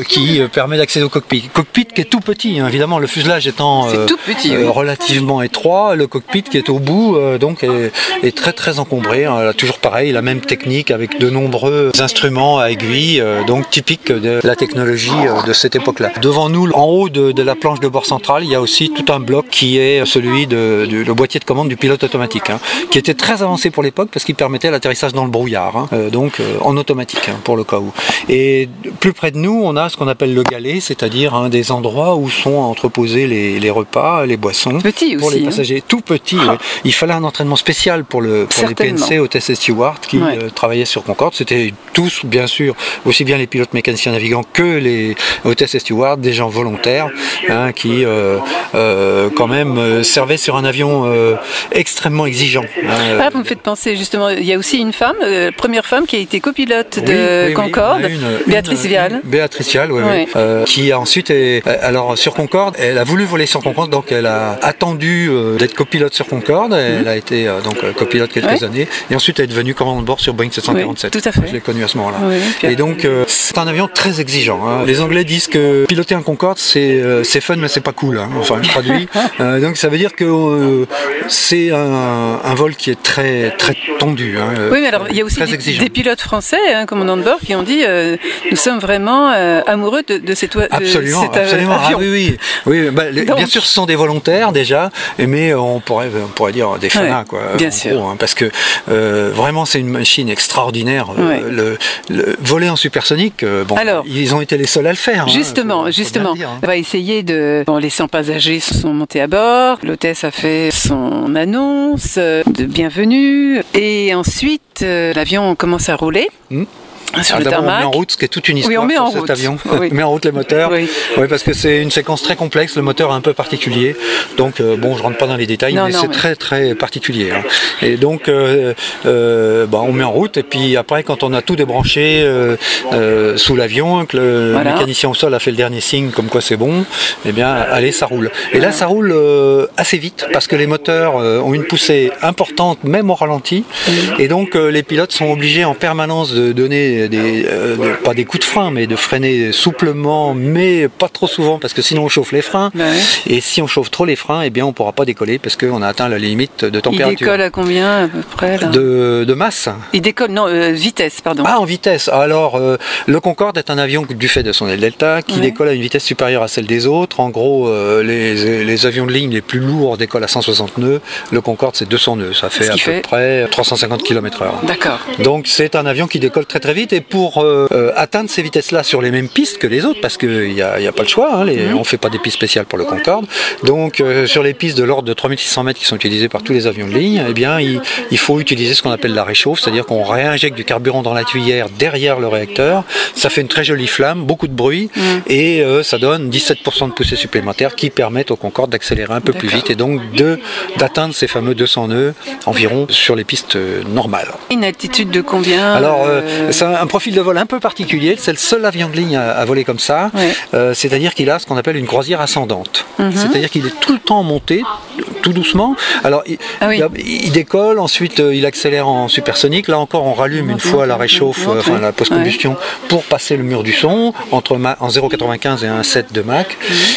qui permet d'accéder au cockpit. Cockpit qui est tout petit, hein, évidemment, le fuselage étant tout petit, relativement étroit, le cockpit qui est au bout donc est très très encombré. Hein, toujours pareil, la même technique avec de nombreux instruments à aiguille, donc typique de la technologie de cette époque-là. Devant nous, en haut de la planche de bord centrale, il y a aussi tout un bloc qui est celui le boîtier de commande du pilote automatique, hein, qui était très avancé pour l'époque parce qu'il permettait l'atterrissage dans le brouillard, hein, donc en automatique, hein, pour le cas où. Et plus près de nous, on a ce qu'on appelle le galet, c'est-à-dire des endroits où sont entreposés les repas, les boissons pour les passagers. Tout petit. Il fallait un entraînement spécial pour les PNC, hôtesses et stewards qui travaillaient sur Concorde. C'était tous, bien sûr, aussi bien les pilotes mécaniciens navigants que les hôtesses et stewards, des gens volontaires, hein, qui quand même servaient sur un avion extrêmement exigeant. Vous me faites penser justement, il y a aussi une femme, première femme qui a été copilote de Concorde, Béatrice Vial. Béatrice Vial, qui a ensuite, alors sur Concorde, elle a voulu voler sur Concorde, donc elle a attendu d'être copilote sur Concorde, elle a été donc copilote quelques années, et ensuite elle est devenue commandant de bord sur Boeing 747. Tout à fait. Je l'ai connue à ce moment-là. Et donc c'est un avion très exigeant. Hein. Les Anglais disent que piloter un Concorde c'est fun mais c'est pas cool. Hein. Enfin je traduis. Donc ça veut dire que c'est un vol qui est très très tendu. Hein, oui, mais alors il y a aussi des pilotes français, hein, commandants de bord, qui ont dit nous sommes vraiment amoureux de cet avion. Absolument. Ah, oui. Bien sûr, ce sont des volontaires déjà, mais on pourrait dire des fanats, quoi. Bien sûr. Gros, hein, parce que vraiment c'est une machine extraordinaire. Le voler en supersonique, alors, ils ont été les seuls à le faire. Justement. On va essayer de. Bon, les 100 passagers sont montés à bord. L'hôtesse a fait son annonce de bienvenue et ensuite l'avion commence à rouler. Sur le tarmac. On met en route, ce qui est toute une histoire sur cet avion. On met en route les moteurs, parce que c'est une séquence très complexe, le moteur est un peu particulier, donc je rentre pas dans les détails, mais c'est très très particulier. Hein. Et donc on met en route, et puis après quand on a tout débranché sous l'avion, que le mécanicien au sol a fait le dernier signe comme quoi c'est bon, eh bien allez, ça roule. Et là ça roule assez vite, parce que les moteurs ont une poussée importante, même au ralenti, et donc les pilotes sont obligés en permanence de donner pas des coups de frein, mais de freiner souplement, mais pas trop souvent, parce que sinon on chauffe les freins. Et si on chauffe trop les freins, eh bien on ne pourra pas décoller, parce qu'on a atteint la limite de température. Il décolle à combien à peu près là de masse. Il décolle, non, vitesse, pardon. Ah, en vitesse. Alors, le Concorde est un avion, du fait de son aile delta, qui décolle à une vitesse supérieure à celle des autres. En gros, les avions de ligne les plus lourds décollent à 160 nœuds. Le Concorde, c'est 200 nœuds. Ça fait à peu près 350 km/h. D'accord. Donc, c'est un avion qui décolle très très vite. ensuite, et pour atteindre ces vitesses-là sur les mêmes pistes que les autres, parce qu'il n'y a pas le choix, hein, on ne fait pas des pistes spéciales pour le Concorde, donc sur les pistes de l'ordre de 3600 mètres qui sont utilisées par tous les avions de ligne, eh bien, il faut utiliser ce qu'on appelle la réchauffe, c'est-à-dire qu'on réinjecte du carburant dans la tuyère derrière le réacteur, ça fait une très jolie flamme, beaucoup de bruit, et ça donne 17% de poussée supplémentaire qui permettent au Concorde d'accélérer un peu plus vite et donc d'atteindre ces fameux 200 nœuds environ sur les pistes normales. Une altitude de combien? Alors, c'est un profil de vol un peu particulier, c'est le seul avion de ligne à voler comme ça, c'est-à-dire qu'il a ce qu'on appelle une croisière ascendante, c'est-à-dire qu'il est tout le temps monté, tout doucement. Alors, il décolle, ensuite il accélère en supersonique, là encore on rallume une fois la réchauffe, enfin la post-combustion, pour passer le mur du son, en 0,95 et 1,7 de Mach,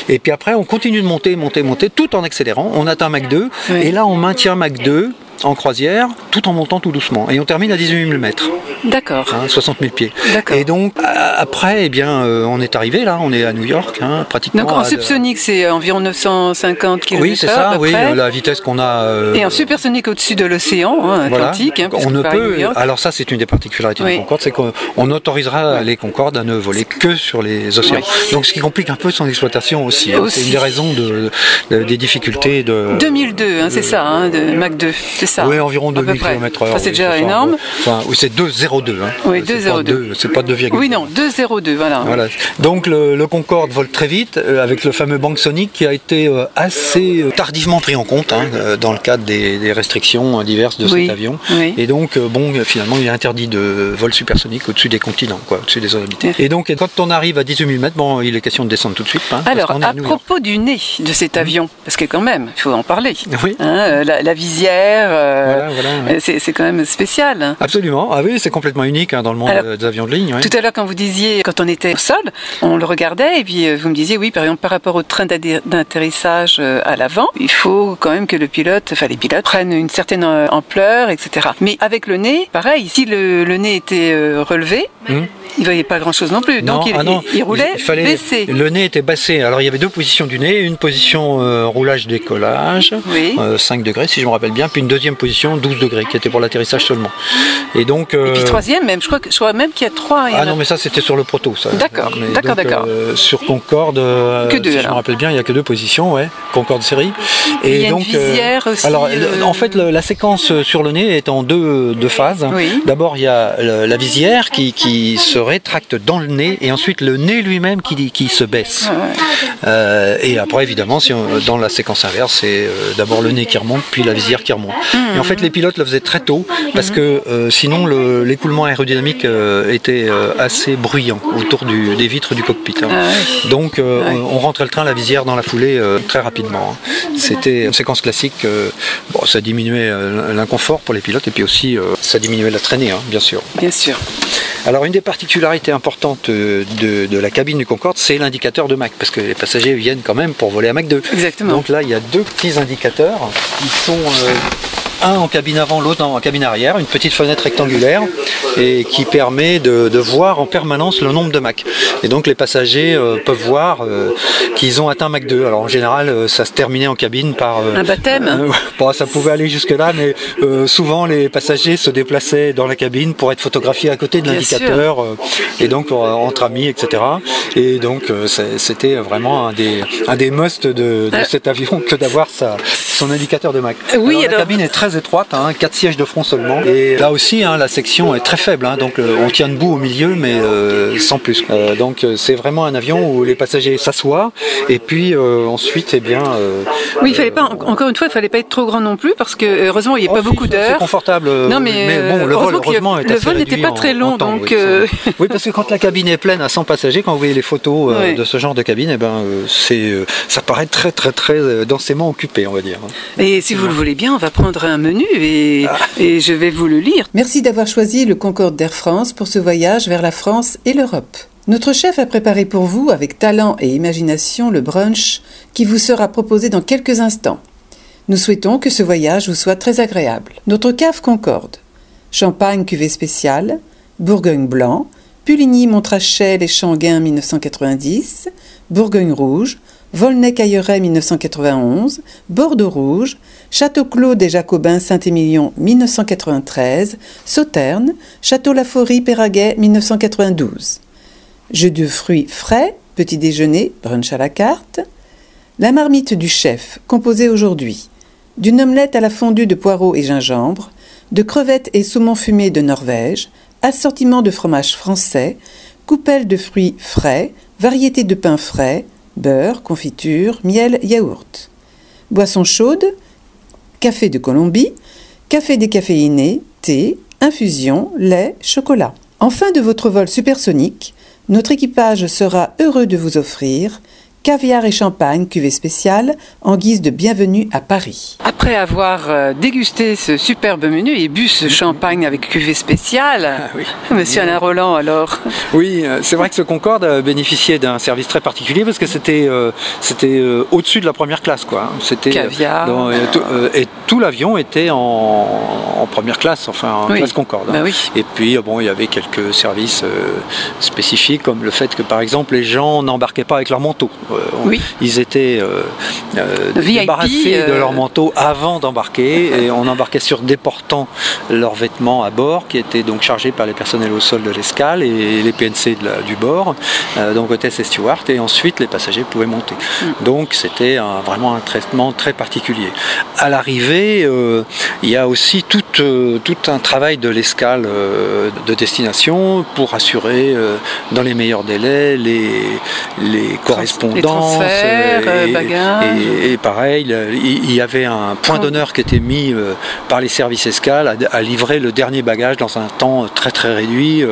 et puis après on continue de monter, tout en accélérant, on atteint Mach 2, et là on maintient Mach 2, en croisière, tout en montant tout doucement. Et on termine à 18 000 mètres. D'accord. 60 000 pieds. Et donc, après, eh bien, on est arrivé là, on est à New York, pratiquement. Donc en subsonique, c'est environ 950 km/h. Oui, c'est ça, oui, la vitesse qu'on a. Et en supersonique au-dessus de l'océan Atlantique. Voilà. On ne peut. Alors, ça, c'est une des particularités du Concorde, c'est qu'on autorisera les Concordes à ne voler que sur les océans. Donc, ce qui complique un peu son exploitation aussi. C'est une des raisons des difficultés de. 2002, c'est ça, de Mach 2. Oui, environ 2000 km/h. C'est déjà énorme. Oui, c'est 2,02. Oui, 2,02. C'est pas 2,2. Oui, non, 2,02, voilà. Donc le Concorde vole très vite avec le fameux banc sonique qui a été assez tardivement pris en compte dans le cadre des restrictions diverses de cet avion. Et donc, finalement, il est interdit de vol supersonique au-dessus des continents, au-dessus des zones habitées. Et donc, quand on arrive à 18 000 mètres, il est question de descendre tout de suite. Alors, à propos du nez de cet avion, parce que quand même, il faut en parler. Oui. La visière. C'est quand même spécial. Absolument, oui, c'est complètement unique dans le monde des avions de ligne. Tout à l'heure, quand vous disiez, quand on était au sol, on le regardait et puis vous me disiez, oui, par exemple, par rapport au train d'atterrissage à l'avant, il faut quand même que les pilotes prennent une certaine ampleur, etc. Mais avec le nez, pareil, si le nez était relevé, il ne voyait pas grand-chose non plus. Donc il roulait baissé. Le nez était baissé. Alors il y avait deux positions du nez, une position roulage-décollage, 5 degrés si je me rappelle bien, puis une deuxième position 12 degrés qui était pour l'atterrissage seulement. Et donc et puis troisième même, je crois même qu'il y a 3. Non mais ça c'était sur le proto ça. D'accord. Sur Concorde, que deux, si je me rappelle bien, il n'y a que 2 positions, Concorde série. Et il y a une visière aussi. Alors en fait la séquence sur le nez est en deux phases. D'abord il y a la visière qui se rétracte dans le nez et ensuite le nez lui-même qui se baisse. Et après évidemment dans la séquence inverse c'est d'abord le nez qui remonte puis la visière qui remonte. Et en fait les pilotes le faisaient très tôt parce que sinon l'écoulement aérodynamique était assez bruyant autour des vitres du cockpit. Donc on rentrait le train, la visière dans la foulée très rapidement. C'était une séquence classique. Ça diminuait l'inconfort pour les pilotes et puis aussi ça diminuait la traînée, bien sûr. Bien sûr. Alors une des particularités importantes de la cabine du Concorde, c'est l'indicateur de Mach, parce que les passagers viennent quand même pour voler à Mach 2. Exactement. Donc là, il y a 2 petits indicateurs qui sont un en cabine avant, l'autre en cabine arrière, une petite fenêtre rectangulaire et qui permet de voir en permanence le nombre de Mach. Et donc les passagers peuvent voir qu'ils ont atteint Mach 2. Alors en général, ça se terminait en cabine par un baptême. Ça pouvait aller jusque là, mais souvent les passagers se déplaçaient dans la cabine pour être photographiés à côté de l'indicateur, et donc entre amis, etc. Et donc c'était vraiment un des musts de cet avion que d'avoir son indicateur de Mach. Oui, alors, la cabine est très étroite, 4 sièges de front seulement. Et là aussi, la section est très faible, donc on tient debout au milieu, mais sans plus. Donc c'est vraiment un avion où les passagers s'assoient, et puis ensuite, oui, il fallait pas. Encore une fois, il fallait pas être trop grand non plus, parce que heureusement, il n'y a pas beaucoup d'heures. C'est confortable. Non, mais bon, le vol, heureusement, le vol n'était pas très long, donc. Oui, parce que quand la cabine est pleine à 100 passagers, quand vous voyez les photos de ce genre de cabine, ça paraît très, très, très densément occupé, on va dire. Et si vous le voulez bien, on va prendre un menu et je vais vous le lire. Merci d'avoir choisi le Concorde d'Air France pour ce voyage vers la France et l'Europe. Notre chef a préparé pour vous, avec talent et imagination, le brunch qui vous sera proposé dans quelques instants. Nous souhaitons que ce voyage vous soit très agréable. Notre cave Concorde: Champagne cuvée spéciale, Bourgogne blanc, Puligny Montrachet Les Changuins 1990, Bourgogne rouge, Volnay-Cailleret 1991, Bordeaux Rouge, Château-Clos des Jacobins Saint-Émilion 1993, Sauternes, Château-Laforie-Péraguet 1992. Jus de fruits frais, petit déjeuner, brunch à la carte. La marmite du chef, composée aujourd'hui d'une omelette à la fondue de poireaux et gingembre, de crevettes et saumon fumé de Norvège, assortiment de fromage français, coupelle de fruits frais, variété de pain frais, beurre, confiture, miel, yaourt. Boisson chaude, café de Colombie, café décaféiné, thé, infusion, lait, chocolat. En fin de votre vol supersonique, notre équipage sera heureux de vous offrir caviar et champagne, cuvée spéciale, en guise de bienvenue à Paris. Après avoir dégusté ce superbe menu et bu ce champagne avec cuvée spéciale, oui. Monsieur Alain Roland, alors? Oui, c'est vrai que ce Concorde bénéficiait d'un service très particulier parce que c'était au-dessus de la première classe, quoi. C'était caviar. Et tout l'avion était en première classe, enfin en classe Concorde. Bah oui. Et puis bon, il y avait quelques services spécifiques comme le fait que par exemple les gens n'embarquaient pas avec leur manteau. Ils étaient débarrassés de leur manteau avant d'embarquer et on embarquait sur déportant leurs vêtements à bord qui étaient donc chargés par les personnels au sol de l'escale et les PNC du bord, donc hôtesse et steward, et ensuite les passagers pouvaient monter. Donc c'était vraiment un traitement très particulier. À l'arrivée, il y a aussi tout un travail de l'escale de destination pour assurer dans les meilleurs délais les correspondances. Les transferts, bagages. Et pareil, il y avait un point d'honneur qui était mis par les services escale à livrer le dernier bagage dans un temps très très réduit,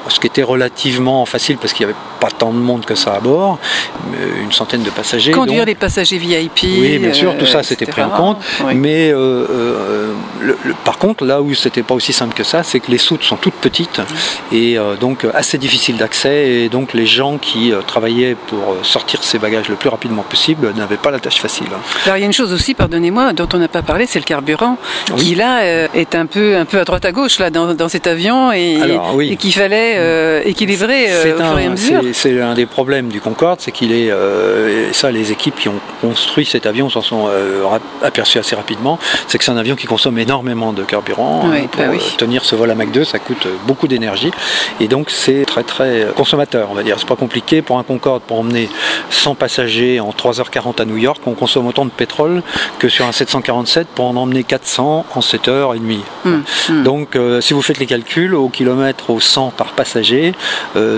ce qui était relativement facile parce qu'il n'y avait pas tant de monde que ça à bord, une centaine de passagers. Conduire les passagers VIP. Oui, bien sûr, tout ça c'était pris en compte, mais par contre, là où c'était pas aussi simple que ça, c'est que les soutes sont toutes petites et donc assez difficiles d'accès, et donc les gens qui travaillaient pour sortir ces bagages le plus rapidement possible n'avaient pas la tâche facile. Alors il y a une chose aussi, pardonnez-moi, dont on n'a pas parlé, c'est le carburant, qui là est un peu à droite à gauche là dans cet avion et qu'il fallait équilibrer au fur et à mesure. C'est un des problèmes du Concorde, c'est qu'il est, et ça les équipes qui ont construit cet avion s'en sont aperçues assez rapidement, c'est que c'est un avion qui consomme énormément de carburant. Pour tenir ce vol à Mach 2, ça coûte beaucoup d'énergie et donc c'est très très consommateur, on va dire. C'est pas compliqué pour un Concorde, pour emmener 100 passagers en 3h40 à New York, on consomme autant de pétrole que sur un 747 pour en emmener 400 en 7h30. Donc si vous faites les calculs au kilomètre au 100 par passager,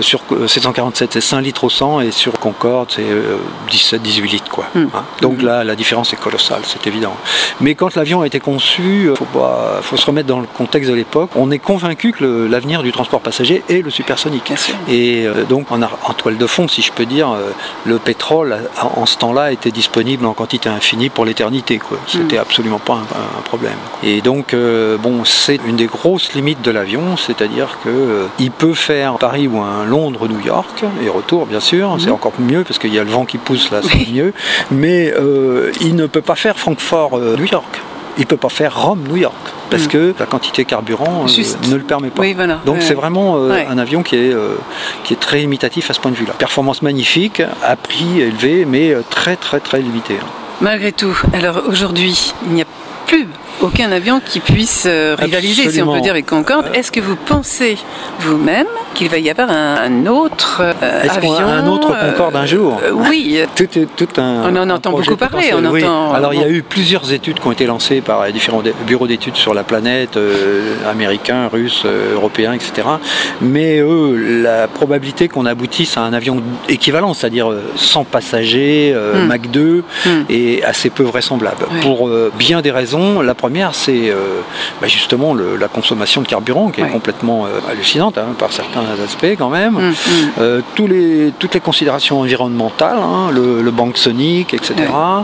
sur 747 c'est 5 litres au 100 et sur Concorde c'est 17-18 litres quoi. Donc là la différence est colossale, c'est évident. Mais quand l'avion a été conçu, faut se remettre dans le contexte de l'époque, on est convaincu que l'avenir du transport passager est le supersonique. Et donc en toile de fond, si je peux dire, le pétrole en ce temps-là était disponible en quantité infinie pour l'éternité. C'était absolument pas un problème. Et donc c'est une des grosses limites de l'avion, c'est-à-dire qu'il peut faire Paris ou un Londres-New York et retour bien sûr, c'est encore mieux parce qu'il y a le vent qui pousse là, c'est mieux, mais il ne peut pas faire Francfort-New York. Il ne peut pas faire Rome-New York parce que la quantité de carburant ne le permet pas. Donc c'est vraiment un avion qui est très limitatif à ce point de vue-là. Performance magnifique, à prix élevé, mais très très très limité. Malgré tout, alors aujourd'hui, il n'y a plus aucun avion qui puisse rivaliser, si on peut dire, avec Concorde. Est-ce que vous pensez vous-même qu'il va y avoir un autre avion, un autre Concorde un jour? Oui. On en entend beaucoup parler. Alors il y a eu plusieurs études qui ont été lancées par différents bureaux d'études sur la planète, américains, russes, européens, etc. Mais la probabilité qu'on aboutisse à un avion équivalent, c'est-à-dire 100 passagers, Mach 2, est assez peu vraisemblable. Pour bien des raisons. La première, c'est justement la consommation de carburant qui est complètement hallucinante par certains aspects quand même. Toutes les considérations environnementales, le banc sonique, etc.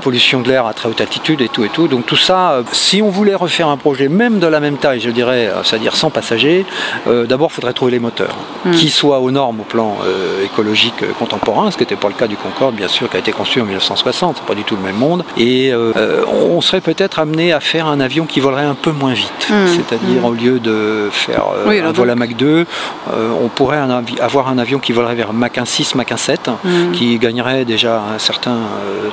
Pollution de l'air à très haute altitude et tout. Donc tout ça, si on voulait refaire un projet même de la même taille, je dirais, c'est-à-dire 100 passagers, d'abord il faudrait trouver les moteurs qui soient aux normes au plan écologique contemporain, ce qui n'était pas le cas du Concorde, bien sûr, qui a été conçu en 1960, c'est pas du tout le même monde. Et on serait peut-être amené à à faire un avion qui volerait un peu moins vite. C'est-à-dire au lieu de faire un vol à Mach 2, on pourrait avoir un avion qui volerait vers Mach 1.6, Mach 1.7, qui gagnerait déjà un certain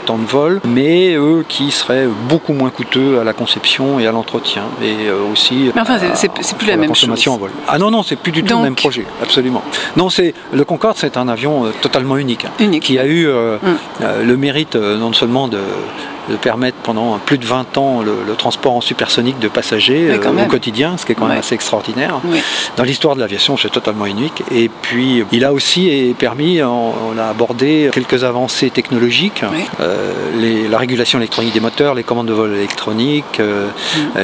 temps de vol, mais qui serait beaucoup moins coûteux à la conception et à l'entretien, et aussi mais enfin, c'est plus la même consommation chose. en vol. Ah non, c'est plus du tout le même projet, absolument. Non, le Concorde, c'est un avion totalement unique, qui a eu le mérite non seulement de permettre pendant plus de 20 ans le transport en supersonique de passagers au quotidien, ce qui est quand même assez extraordinaire. Dans l'histoire de l'aviation, c'est totalement unique. Et puis, il a aussi permis, on a abordé quelques avancées technologiques, la régulation électronique des moteurs, les commandes de vol électroniques,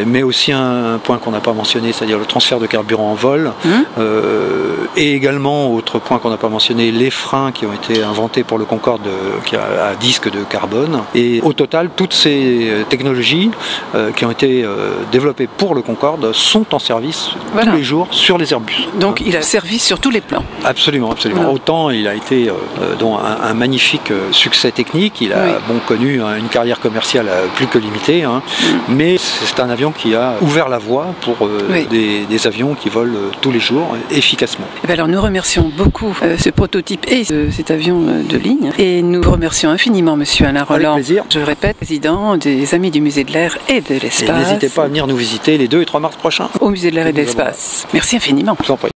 mais aussi un point qu'on n'a pas mentionné, c'est-à-dire le transfert de carburant en vol, et également, autre point qu'on n'a pas mentionné, les freins qui ont été inventés pour le Concorde qui a un disque de carbone. Et au total, toutes ces technologies qui ont été développées pour le Concorde sont en service tous les jours sur les Airbus. Donc il a servi sur tous les plans. Absolument, absolument. Autant il a été un magnifique succès technique, il a connu une carrière commerciale plus que limitée, mais c'est un avion qui a ouvert la voie pour des avions qui volent tous les jours efficacement. Et bien alors nous remercions beaucoup ce prototype et cet avion de ligne, et nous remercions infiniment Monsieur Alain Rolland. Avec plaisir. Je répète, président des Amis du Musée de l'Air et de l'Espace. N'hésitez pas à venir nous visiter les 2 et 3 mars prochains. Au Musée de l'Air et de l'Espace. Merci infiniment. Je vous en prie.